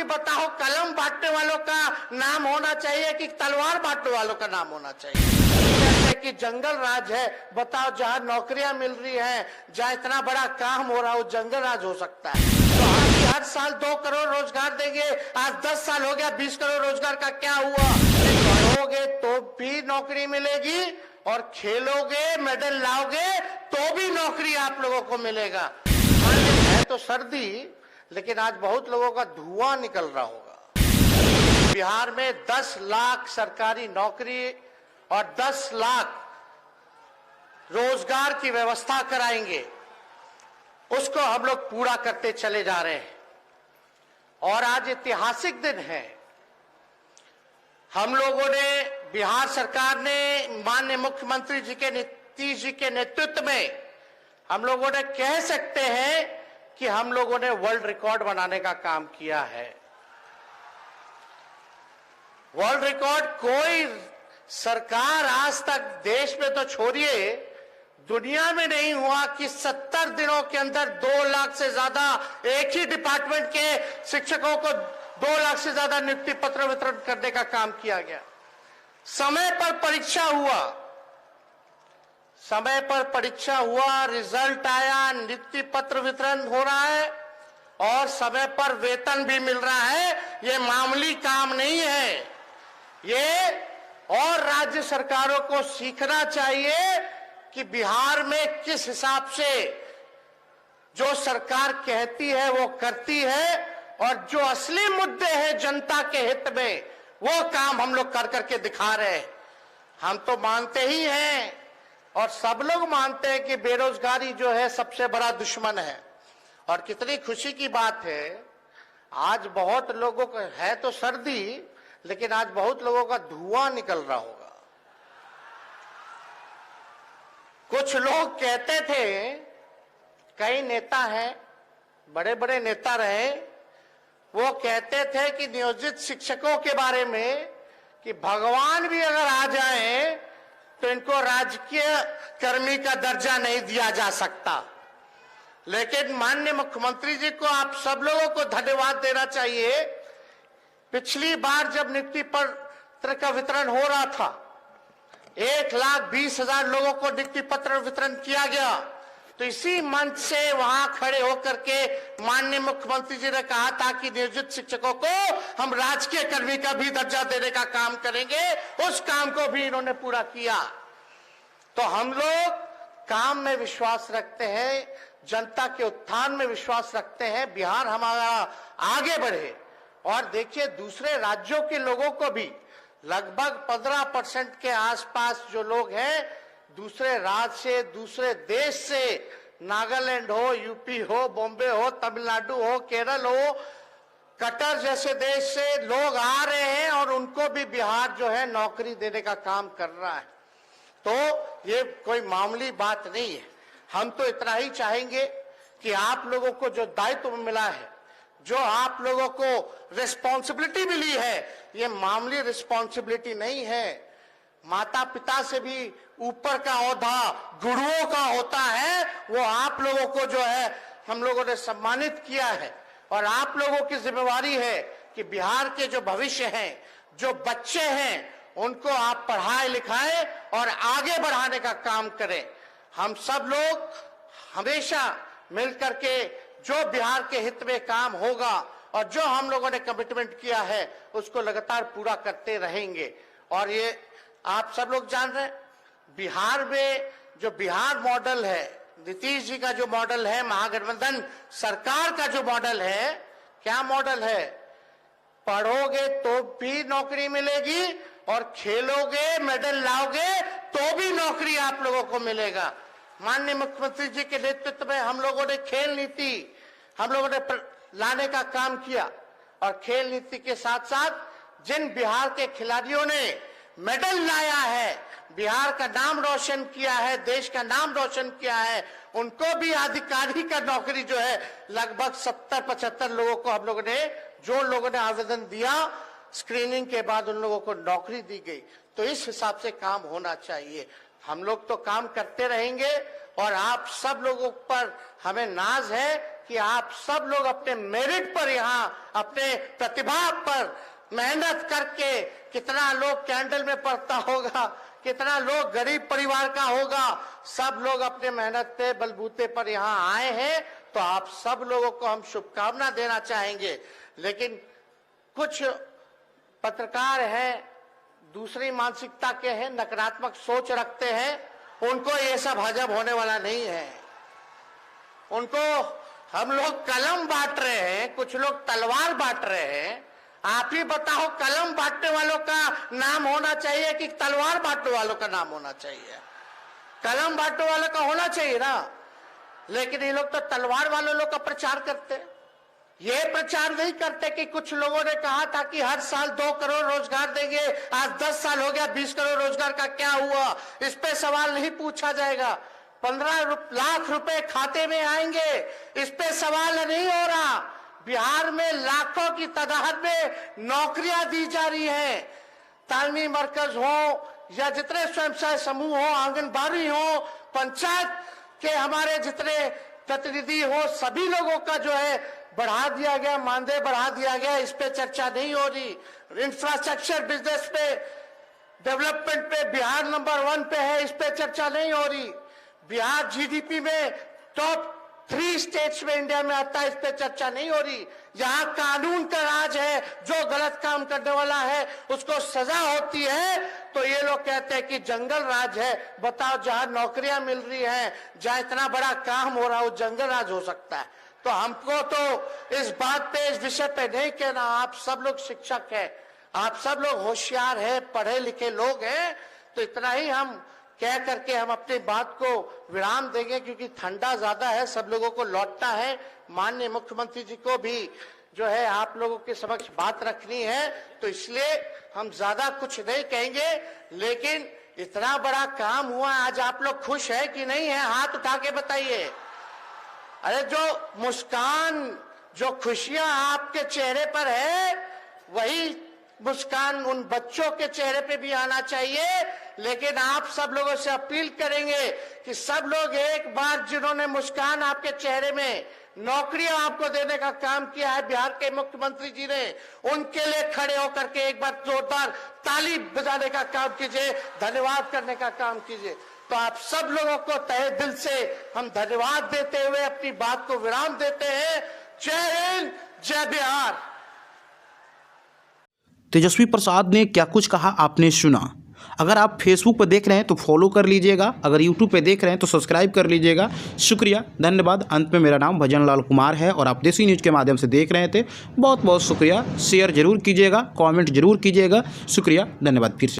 बताओ, कलम बांटने वालों का नाम होना चाहिए कि तलवार बांटने वालों का नाम होना चाहिए? कि जंगल राज है, बताओ, जहां नौकरियां मिल रही हैं, जहां इतना बड़ा काम हो रहा है, वो जंगल राज हो सकता है? तो हर साल 2 करोड़ रोजगार देंगे, आज 10 साल हो गया, 20 करोड़ रोजगार का क्या हुआ? पढ़ोगे तो भी नौकरी मिलेगी और खेलोगे, मेडल लाओगे तो भी नौकरी आप लोगों को मिलेगा। है तो सर्दी, लेकिन आज बहुत लोगों का धुआं निकल रहा होगा। बिहार में 10 लाख सरकारी नौकरी और 10 लाख रोजगार की व्यवस्था कराएंगे, उसको हम लोग पूरा करते चले जा रहे हैं। और आज ऐतिहासिक दिन है। हम लोगों ने, बिहार सरकार ने माननीय मुख्यमंत्री जी के नीतीश जी के नेतृत्व में, हम लोगों ने कह सकते हैं कि हम लोगों ने वर्ल्ड रिकॉर्ड बनाने का काम किया है। वर्ल्ड रिकॉर्ड कोई सरकार आज तक देश में तो छोड़िए, दुनिया में नहीं हुआ कि 70 दिनों के अंदर 2 लाख से ज्यादा एक ही डिपार्टमेंट के शिक्षकों को 2 लाख से ज्यादा नियुक्ति पत्र वितरण करने का काम किया गया। समय पर परीक्षा हुआ, समय पर परीक्षा हुआ, रिजल्ट आया, नियुक्ति पत्र वितरण हो रहा है और समय पर वेतन भी मिल रहा है। ये मामूली काम नहीं है। ये और राज्य सरकारों को सीखना चाहिए कि बिहार में किस हिसाब से जो सरकार कहती है वो करती है और जो असली मुद्दे हैं जनता के हित में, वो काम हम लोग कर करके दिखा रहे हैं। हम तो मानते ही हैं और सब लोग मानते हैं कि बेरोजगारी जो है सबसे बड़ा दुश्मन है। और कितनी खुशी की बात है, आज बहुत लोगों को, है तो सर्दी, लेकिन आज बहुत लोगों का धुआं निकल रहा होगा। कुछ लोग कहते थे, कई नेता हैं, बड़े बड़े नेता रहे, वो कहते थे कि नियोजित शिक्षकों के बारे में कि भगवान भी अगर आ जाए तो इनको राजकीय कर्मी का दर्जा नहीं दिया जा सकता। लेकिन माननीय मुख्यमंत्री जी को, आप सब लोगों को धन्यवाद देना चाहिए। पिछली बार जब नियुक्ति पत्र का वितरण हो रहा था, 1,20,000 लोगों को नियुक्ति पत्र वितरण किया गया, तो इसी मंच से वहां खड़े होकर के माननीय मुख्यमंत्री जी ने कहा था कि नियोजित शिक्षकों को हम राजकीय कर्मी का भी दर्जा देने का काम करेंगे। उस काम को भी इन्होंने पूरा किया। तो हम लोग काम में विश्वास रखते हैं, जनता के उत्थान में विश्वास रखते हैं, बिहार हमारा आगे बढ़े। और देखिए, दूसरे राज्यों के लोगों को भी लगभग 15% के आसपास जो लोग हैं, दूसरे राज्य से, दूसरे देश से, नागालैंड हो, यूपी हो, बॉम्बे हो, तमिलनाडु हो, केरल हो, कतर जैसे देश से लोग आ रहे हैं और उनको भी बिहार जो है नौकरी देने का काम कर रहा है। तो ये कोई मामूली बात नहीं है। हम तो इतना ही चाहेंगे कि आप लोगों को जो दायित्व मिला है, जो आप लोगों को रिस्पॉन्सिबिलिटी मिली है, ये मामूली रिस्पॉन्सिबिलिटी नहीं है। माता पिता से भी ऊपर का ओहदा गुरुओं का होता है, वो आप लोगों को जो है हम लोगों ने सम्मानित किया है। और आप लोगों की जिम्मेवारी है कि बिहार के जो भविष्य हैं, जो बच्चे हैं, उनको आप पढ़ाए लिखाए और आगे बढ़ाने का काम करें। हम सब लोग हमेशा मिलकर के जो बिहार के हित में काम होगा और जो हम लोगों ने कमिटमेंट किया है, उसको लगातार पूरा करते रहेंगे। और ये आप सब लोग जान रहे हैं, बिहार में जो बिहार मॉडल है, नीतीश जी का जो मॉडल है, महागठबंधन सरकार का जो मॉडल है, क्या मॉडल है? पढ़ोगे तो भी नौकरी मिलेगी और खेलोगे, मेडल लाओगे तो भी नौकरी आप लोगों को मिलेगा। माननीय मुख्यमंत्री जी के नेतृत्व में हम लोगों ने खेल नीति हम लोगों ने लाने का काम किया। और खेल नीति के साथ साथ जिन बिहार के खिलाड़ियों ने मेडल लाया है, बिहार का नाम रोशन किया है, देश का नाम रोशन किया है, उनको भी आधिकारिक का नौकरी जो है लगभग 70-75 लोगों को हम लोगों ने, जो लोगों ने आवेदन दिया, स्क्रीनिंग के बाद उन लोगों को नौकरी दी गई। तो इस हिसाब से काम होना चाहिए। हम लोग तो काम करते रहेंगे और आप सब लोगों पर हमें नाज है कि आप सब लोग अपने मेरिट पर यहाँ अपने प्रतिभा पर मेहनत करके, कितना लोग कैंडल में पढ़ता होगा, कितना लोग गरीब परिवार का होगा, सब लोग अपने मेहनत पे बलबूते पर यहाँ आए हैं। तो आप सब लोगों को हम शुभकामना देना चाहेंगे। लेकिन कुछ पत्रकार हैं, दूसरी मानसिकता के हैं, नकारात्मक सोच रखते हैं, उनको ये सब हजम होने वाला नहीं है। उनको हम लोग कलम बांट रहे हैं, कुछ लोग तलवार बांट रहे हैं। आप ही बताओ, कलम बांटने वालों का नाम होना चाहिए कि तलवार बांटने वालों का नाम होना चाहिए? कलम बांटने वालों का होना चाहिए ना। लेकिन ये लोग तो तलवार वालों लोग का प्रचार करते। ये प्रचार नहीं करते कि कुछ लोगों ने कहा था कि हर साल 2 करोड़ रोजगार देंगे, आज 10 साल हो गया, 20 करोड़ रोजगार का क्या हुआ? इस पे सवाल नहीं पूछा जाएगा। 15 लाख रुपए खाते में आएंगे, इस पे सवाल नहीं हो रहा। बिहार में लाखों की तादाद में नौकरियां दी जा रही हैं। तालमी मरकज हो या जितने स्वयं सहायता समूह हो, आंगनबाड़ी हो, पंचायत के हमारे जितने प्रतिनिधि हो, सभी लोगों का जो है बढ़ा दिया गया, मानदेय बढ़ा दिया गया। इस पे चर्चा नहीं हो रही। इंफ्रास्ट्रक्चर बिजनेस पे, डेवलपमेंट पे बिहार नंबर 1 पे है, इस पे चर्चा नहीं हो रही। बिहार जीडीपी में टॉप 3 स्टेट्स में इंडिया में आता है, इस पे चर्चा नहीं हो रही। यहाँ कानून का राज है, जो गलत काम करने वाला है उसको सजा होती है। तो ये लोग कहते हैं कि जंगल राज है। बताओ, जहां नौकरियां मिल रही हैं, जहां इतना बड़ा काम हो रहा है, वो जंगल राज हो सकता है? तो हमको तो इस बात पे, इस विषय पे नहीं कहना। आप सब लोग शिक्षक हैं, आप सब लोग होशियार हैं, पढ़े लिखे लोग हैं। तो इतना ही हम कह करके हम अपनी बात को विराम देंगे, क्योंकि ठंडा ज्यादा है, सब लोगों को लौटना है। माननीय मुख्यमंत्री जी को भी जो है आप लोगों के समक्ष बात रखनी है, तो इसलिए हम ज्यादा कुछ नहीं कहेंगे। लेकिन इतना बड़ा काम हुआ, आज आप लोग खुश है कि नहीं है? हाथ उठा के बताइए। अरे जो मुस्कान, जो खुशियां आपके चेहरे पर है, वही मुस्कान उन बच्चों के चेहरे पे भी आना चाहिए। लेकिन आप सब लोगों से अपील करेंगे कि सब लोग एक बार, जिन्होंने मुस्कान आपके चेहरे में, नौकरियां आपको देने का काम किया है बिहार के मुख्यमंत्री जी ने, उनके लिए खड़े होकर के एक बार जोरदार ताली बजाने का काम कीजिए, धन्यवाद करने का काम कीजिए। तो आप सब लोगों को तहे दिल से हम धन्यवाद देते हुए अपनी बात को विराम देते हैं। जय हिंद, जय बिहार। तेजस्वी प्रसाद ने क्या कुछ कहा आपने सुना। अगर आप फेसबुक पर देख रहे हैं तो फॉलो कर लीजिएगा, अगर यूट्यूब पे देख रहे हैं तो सब्सक्राइब कर लीजिएगा। शुक्रिया, धन्यवाद। अंत में मेरा नाम भजन लाल कुमार है और आप देसी न्यूज़ के माध्यम से देख रहे थे। बहुत बहुत शुक्रिया। शेयर जरूर कीजिएगा, कमेंट जरूर कीजिएगा। शुक्रिया, धन्यवाद। फिर से